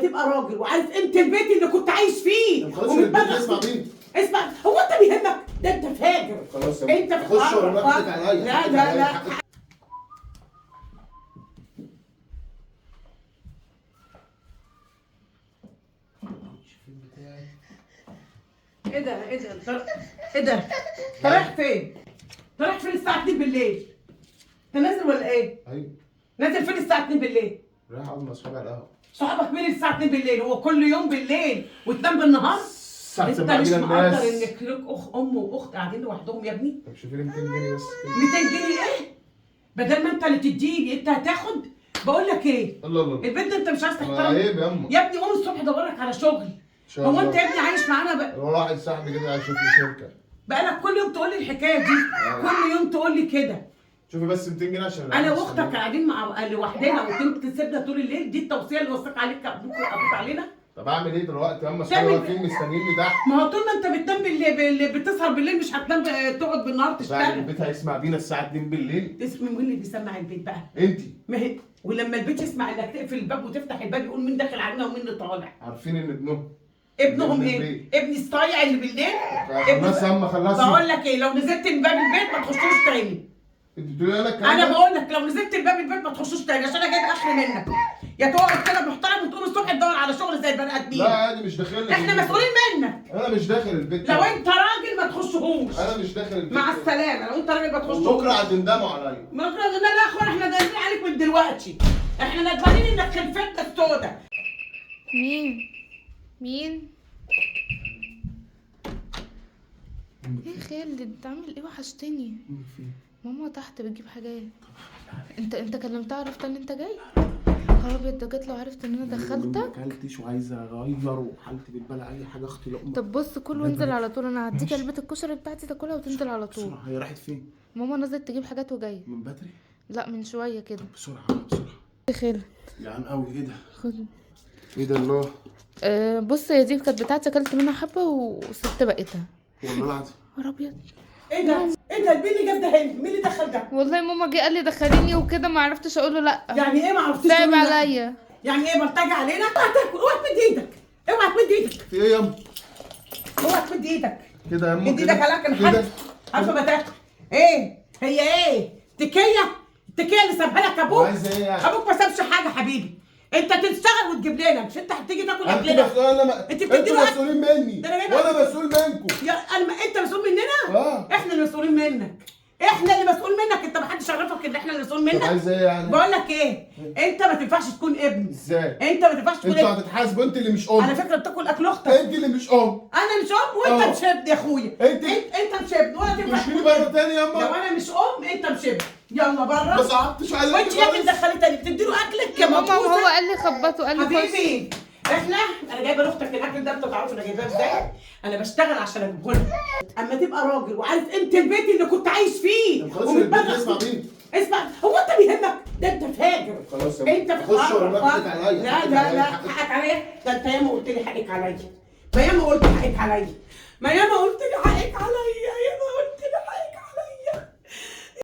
تبقى راجل وعارف قيمه البيت اللي كنت عايش فيه اسمع مين؟ اسمع، هو انت بيهمك؟ ده انت فاجر. خلاص انت خش ورقتك عليا. لا لا لا. ايه ده ايه ده ايه ده؟ انت رايح فين؟ انت رايح فين الساعة 2 بالليل؟ انت نازل ولا ايه؟ ايوه نازل فين الساعة 2 بالليل؟ رايح اقعد مع اصحابي على القهوه. صحابك مين الساعة 2 بالليل؟ هو كل يوم بالليل وتنام بالنهار؟ الساعه انت 7 مش بينا مقدر الناس. انك لك ام واخت قاعدين لوحدهم يا ابني؟ طب شوفي لي 200 جنيه بس. 200 جنيه ايه؟ بدل ما انت اللي تديني انت هتاخد؟ بقول لك ايه؟ الله الله البنت انت مش عايز تحترم؟ عيب يا اما. يا ابني قوم الصبح دور لك على شغل. هو انت يا ابني عايش معانا واحد صاحبي كده عايز يشوف لي شركه. بقالك كل يوم تقول لي الحكايه دي، كل يوم تقول لي كده. شوفي بس 200 جنيه عشان انا واختك قاعدين مع لوحدنا وانت تسيبنا طول الليل، دي التوصيه اللي وصاك عليك ابوك وابوك علينا؟ طب اعمل ايه دلوقتي؟ هم اصحابي تعمل واقفين مستنيني تحت. ما هو طول ما انت بتنام بالليل بتسهر بالليل مش هتنام تقعد بالنهار بعد تشتغل. البيت هيسمع بينا الساعه 2 بالليل. اسم مين اللي بيسمع البيت بقى؟ انت ما هي ولما البيت يسمع انك تقفل الباب وتفتح الباب يقول مين داخل علينا ومين اللي طالع. عارفين ان ابنهم ابنهم ايه؟ ابني الصايع اللي بالليل؟ خلاص يا اما خلاص. بقول لك ايه، لو نزلت من باب البيت ما تخشوش تاني. انت بتقولي انا الكلام انا ده؟ بقول لك لو نزلت من باب البيت ما تخشوش تاني عشان انا جايب اخر منك. يا تقعد كده محترم وتقوم الصبح تدور على شغل زي البني ادمين. لا عادي مش داخل. احنا مسؤولين منك. انا مش داخل البيت. لو انت راجل ما تخشهوش. انا مش داخل البيت. مع السلامه، لو انت راجل ما تخشهوش. بكره هتندموا عليا. بكره لا يا اخوان احنا ندمانين عليك من دلوقتي. احنا ندمانين انك خلفتنا السودا. مين؟ ايه خالد انت عامل ايه؟ وحشتني. ماما تحت بتجيب حاجات. انت كلمتها عرفت ان انت جاي؟ خرابي انت جيت لو عرفت ان انا دخلتك. ما اكلتش وعايزه اغير وحالتي بالبلع اي حاجه اختي لقمه. طب بص كل وانزل على طول، انا هديك علبه الكشري بتاعتي تاكلها وتنزل على طول. بسرعه. هي راحت فين؟ ماما نزلت تجيب حاجات وجايه. من بدري؟ لا من شويه كده. بسرعه بسرعه. ايه خالد؟ جعان قوي. ايه ده؟ خد. ايه ده الله؟ بص هي دي كانت بتاعتي اكلت منها حبه وسبت بقيتها. والله العظيم. يا ابيض. ايه ده؟ ايه ده؟ مين اللي جاب ده هنا؟ مين اللي دخل ده؟ والله ماما جه قال لي دخليني وكده ما عرفتش اقول له لا. يعني ايه ما عرفتيش تعب تقولي لا؟ عليا. يعني ايه بلطجي علينا؟ اوعى تاكل، اوعى تمد ايدك، اوعى تمد ايدك، في ايه يا ام؟ اوعى تمد ايدك. كده يا ام مد ايدك عليك الحد. عارفه ما تاكل. ايه؟ هي ايه؟ التكيه اللي سابها لك ابوك؟ عايز ايه يعني؟ ابوك ما سابش حاجه حبيبي. انت تشتغل وتجيب لنا، مش انت هتيجي تاكل انتوا اكلنا. انت بتديله أكل. مسؤولين مني ده أنا جايبة وانا مسؤول منكم. انت مسؤول مننا؟ احنا اللي مسؤولين منك. احنا اللي مسؤول منك، انت ما حدش عرفك ان احنا اللي مسؤول منك. طب عايز ايه يعني؟ بقول لك ايه؟ انت ما تنفعش تكون ابن. ازاي؟ انت ما تنفعش تكون انتوا ابن. هتتحاسبوا. انت اللي مش ام. على فكره بتاكل اكل اختك. انت اللي مش ام. انا مش ام وانت اه. مش ابن يا اخويا. انت مش ابن ولا تنفع مش تكون بره ابن. تاني يا لو اما. انا مش ام انت مش ابن. يلا بره. ما صعبتش عليك. وانت يا ابني دخلي تاني بتديله اكلك يا ماما مبوسه. وهو قال لي خبطه قال لي خش. حبيبي انا جايبه لاختك الاكل ده، انتوا تعرفوا انا جايباه ازاي؟ انا بشتغل عشان اجيبه لها. اما تبقى راجل وعارف قيمه البيت اللي كنت عايش فيه. خلاص البيت اسمع مين؟ اسمع، هو انت بيهمك؟ ده انت فاجر. خلاص انت خش ورقتك عليا. لا لا لا حقك عليا. ده انت ياما قلت لي حقك عليا. ما ياما قلت حقك عليا. ما ياما قلت لي حقك عليا. ياما